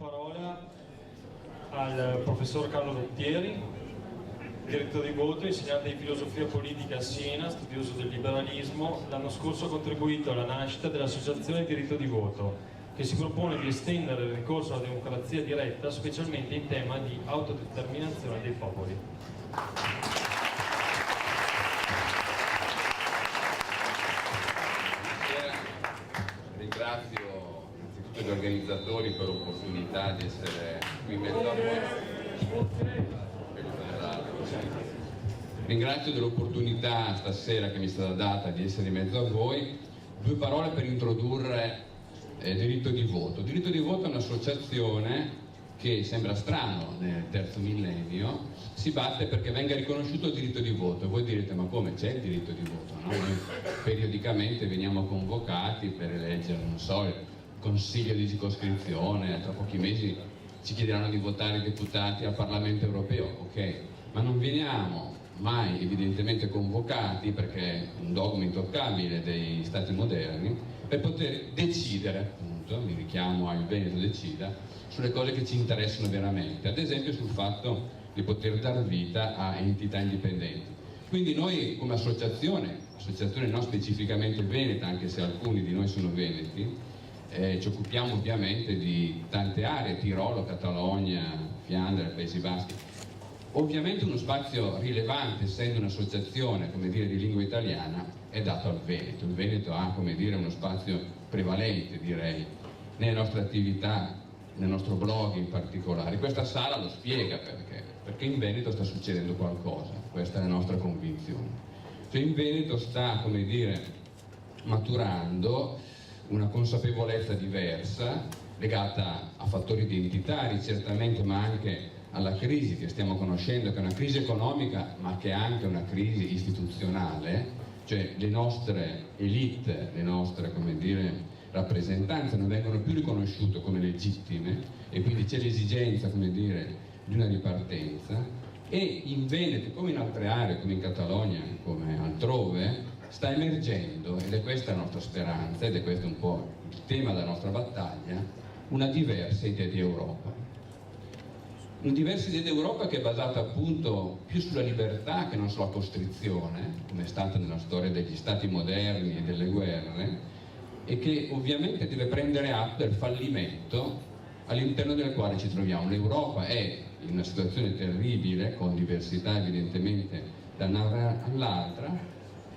parola al professor Carlo Vettieri, direttore di voto, insegnante di filosofia politica a Siena, studioso del liberalismo. L'anno scorso ha contribuito alla nascita dell'Associazione Diritto di Voto, che si propone di estendere il ricorso alla democrazia diretta, specialmente in tema di autodeterminazione dei popoli. Ringrazio innanzitutto gli organizzatori per l'opportunità di essere qui in mezzo a voi. Ringrazio dell'opportunità stasera che mi è stata data di essere in mezzo a voi. Due parole per introdurre Diritto di Voto. Diritto di Voto è un'associazione che sembra strano nel terzo millennio, si batte perché venga riconosciuto il diritto di voto. E voi direte: ma come, c'è il diritto di voto? No? Noi periodicamente veniamo convocati per eleggere, non so, il consiglio di circoscrizione, tra pochi mesi ci chiederanno di votare i deputati al Parlamento europeo, ok, ma non veniamo mai evidentemente convocati, perché è un dogma intoccabile dei stati moderni, per poter decidere, appunto, mi richiamo al Veneto Decida, sulle cose che ci interessano veramente, ad esempio sul fatto di poter dar vita a entità indipendenti. Quindi noi come associazione non specificamente veneta, anche se alcuni di noi sono veneti, ci occupiamo ovviamente di tante aree, Tirolo, Catalogna, Fiandre, Paesi Baschi. Ovviamente uno spazio rilevante, essendo un'associazione, come dire, di lingua italiana, è dato al Veneto. Il Veneto ha, come dire, uno spazio prevalente, direi, nelle nostre attività, nel nostro blog in particolare. Questa sala lo spiega perché in Veneto sta succedendo qualcosa, questa è la nostra convinzione. Cioè in Veneto sta, come dire, maturando una consapevolezza diversa, legata a fattori identitari certamente, ma anche alla crisi che stiamo conoscendo, che è una crisi economica, ma che è anche una crisi istituzionale, cioè le nostre elite, le nostre, come dire, rappresentanze non vengono più riconosciute come legittime, e quindi c'è l'esigenza, come dire, di una ripartenza. E in Veneto, come in altre aree, come in Catalogna, come altrove, sta emergendo, ed è questa la nostra speranza, ed è questo un po' il tema della nostra battaglia, una diversa idea di Europa. Una diversa idea di Europa che è basata appunto più sulla libertà che non sulla costrizione, come è stata nella storia degli stati moderni e delle guerre, e che ovviamente deve prendere atto del fallimento all'interno del quale ci troviamo. L'Europa è in una situazione terribile, con diversità evidentemente da una all'altra,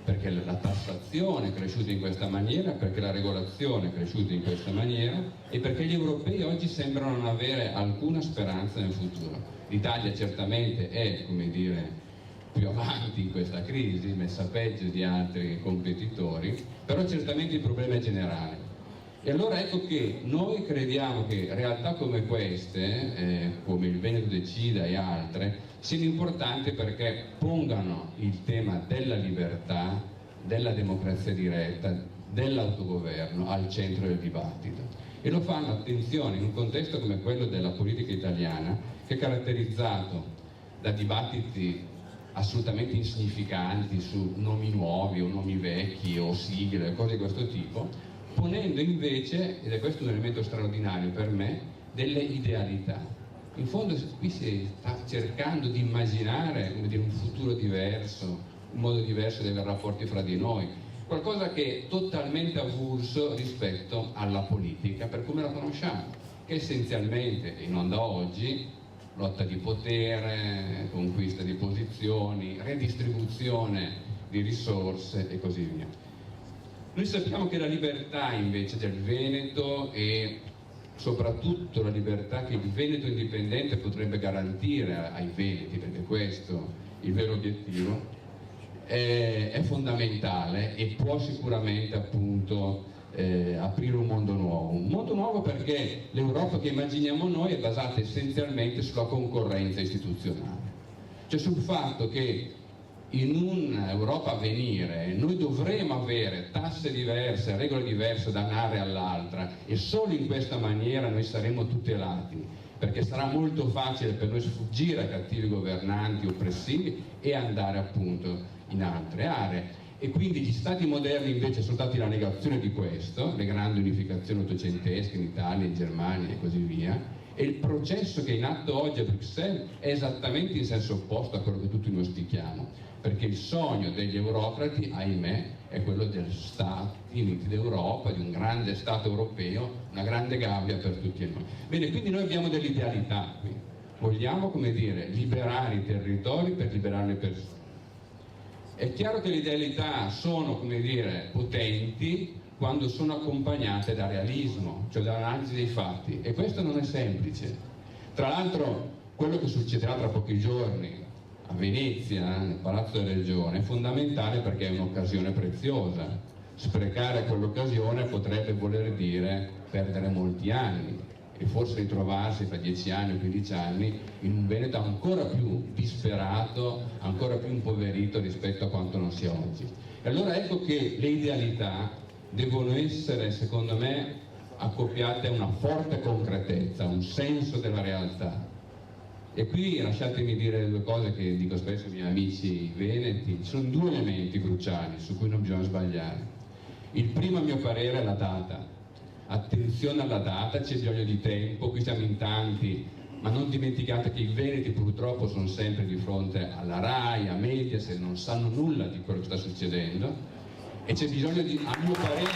perché la tassazione è cresciuta in questa maniera, perché la regolazione è cresciuta in questa maniera, e perché gli europei oggi sembrano non avere alcuna speranza nel futuro. L'Italia certamente è, come dire, più avanti in questa crisi, messa peggio di altri competitori, però certamente il problema è generale. E allora ecco che noi crediamo che realtà come queste, come il Veneto Decida e altre, siano importanti perché pongano il tema della libertà, della democrazia diretta, dell'autogoverno al centro del dibattito. E lo fanno, attenzione, in un contesto come quello della politica italiana, che è caratterizzato da dibattiti assolutamente insignificanti su nomi nuovi o nomi vecchi o sigle, cose di questo tipo, ponendo invece, ed è questo un elemento straordinario per me, delle idealità. In fondo qui si sta cercando di immaginare, come dire, un futuro diverso, un modo diverso di avere rapporti fra di noi, qualcosa che è totalmente avulso rispetto alla politica per come la conosciamo, che essenzialmente, e non da oggi, lotta di potere, conquista di posizioni, redistribuzione di risorse e così via. Noi sappiamo che la libertà invece del Veneto, e soprattutto la libertà che il Veneto indipendente potrebbe garantire ai veneti, perché questo è il vero obiettivo, è fondamentale e può sicuramente appunto aprire un mondo nuovo perché l'Europa che immaginiamo noi è basata essenzialmente sulla concorrenza istituzionale, cioè sul fatto che in un'Europa a venire noi dovremo avere tasse diverse, regole diverse da un'area all'altra, e solo in questa maniera noi saremo tutelati, perché sarà molto facile per noi sfuggire a cattivi governanti oppressivi e andare appunto in altre aree. E quindi gli stati moderni invece sono stati la negazione di questo, le grandi unificazioni ottocentesche in Italia, in Germania e così via, E il processo che è in atto oggi a Bruxelles è esattamente in senso opposto a quello che tutti noi auspichiamo, perché il sogno degli eurocrati, ahimè, è quello degli Stati Uniti d'Europa, di un grande Stato europeo, una grande gabbia per tutti noi. Bene, quindi noi abbiamo delle idealità qui, vogliamo, come dire, liberare i territori per liberare le persone. È chiaro che le idealità sono, come dire, potenti quando sono accompagnate da realismo, cioè da analisi dei fatti, e questo non è semplice. Tra l'altro, quello che succederà tra pochi giorni a Venezia, nel Palazzo della Regione, è fondamentale perché è un'occasione preziosa. Sprecare quell'occasione potrebbe voler dire perdere molti anni e forse ritrovarsi fra 10 anni o 15 anni in un Veneto ancora più disperato, ancora più impoverito rispetto a quanto non sia oggi. E allora ecco che le idealità devono essere, secondo me, accoppiate a una forte concretezza, a un senso della realtà. E qui lasciatemi dire due cose che dico spesso ai miei amici veneti: ci sono due elementi cruciali su cui non bisogna sbagliare. Il primo, a mio parere, è la data. Attenzione alla data, c'è bisogno di tempo, qui siamo in tanti, ma non dimenticate che i veneti purtroppo sono sempre di fronte alla RAI, a Mediaset, non sanno nulla di quello che sta succedendo, e c'è bisogno di, a mio parere,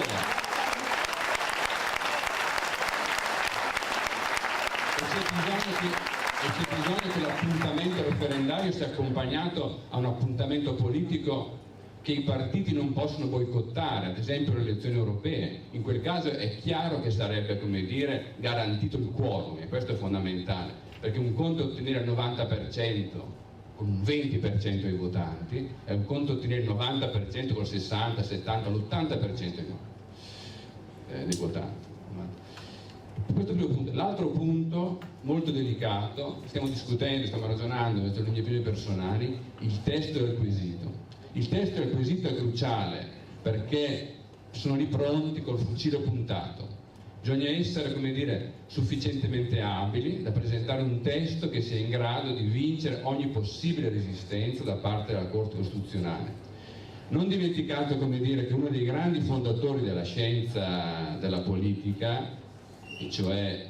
c'è bisogno che l'appuntamento referendario sia accompagnato a un appuntamento politico che i partiti non possono boicottare, ad esempio le elezioni europee. In quel caso è chiaro che sarebbe, come dire, garantito il quorum, e questo è fondamentale, perché un conto è ottenere il 90% con un 20% dei votanti, è un conto ottenere il 90% con il 60, 70, l'80% dei votanti. Questo è il primo punto. L'altro punto, molto delicato, stiamo discutendo, stiamo ragionando, queste sono le mie opinioni personali, il testo del quesito. Il testo del quesito è cruciale perché sono lì pronti col fucile puntato. Bisogna essere, come dire, sufficientemente abili da presentare un testo che sia in grado di vincere ogni possibile resistenza da parte della Corte Costituzionale. Non dimenticate, come dire, che uno dei grandi fondatori della scienza della politica, cioè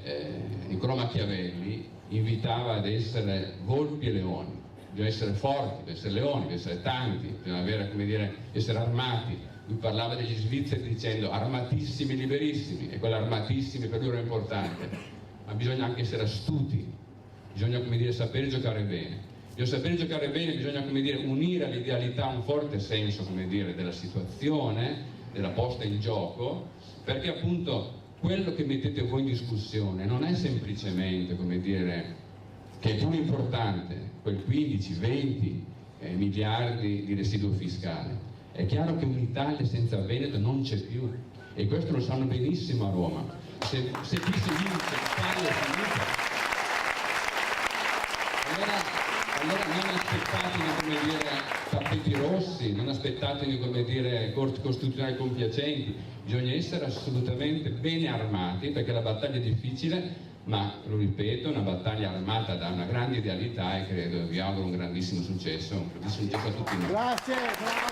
Niccolò Machiavelli, invitava ad essere volpi e leoni. Bisogna essere forti, bisogna essere leoni, bisogna essere tanti, bisogna avere, come dire, essere armati. Lui parlava degli svizzeri dicendo armatissimi, liberissimi, e quell'armatissimi per lui era importante, ma bisogna anche essere astuti, bisogna, come dire, sapere giocare bene. Bisogna sapere giocare bene, bisogna, come dire, unire all'idealità un forte senso, come dire, della situazione, della posta in gioco, perché appunto quello che mettete voi in discussione non è semplicemente, come dire, che è pure importante, quel 15-20 miliardi di residuo fiscale. È chiaro che un'Italia senza Veneto non c'è più, e questo lo sanno benissimo a Roma. Se qui si vince, l'Italia è finita. Allora non aspettatevi, come dire, tappeti rossi, non aspettatevi, come dire, corti costituzionali compiacenti. Bisogna essere assolutamente bene armati, perché la battaglia è difficile, ma lo ripeto, è una battaglia armata da una grande idealità, e credo, vi auguro un grandissimo successo a tutti noi. Grazie.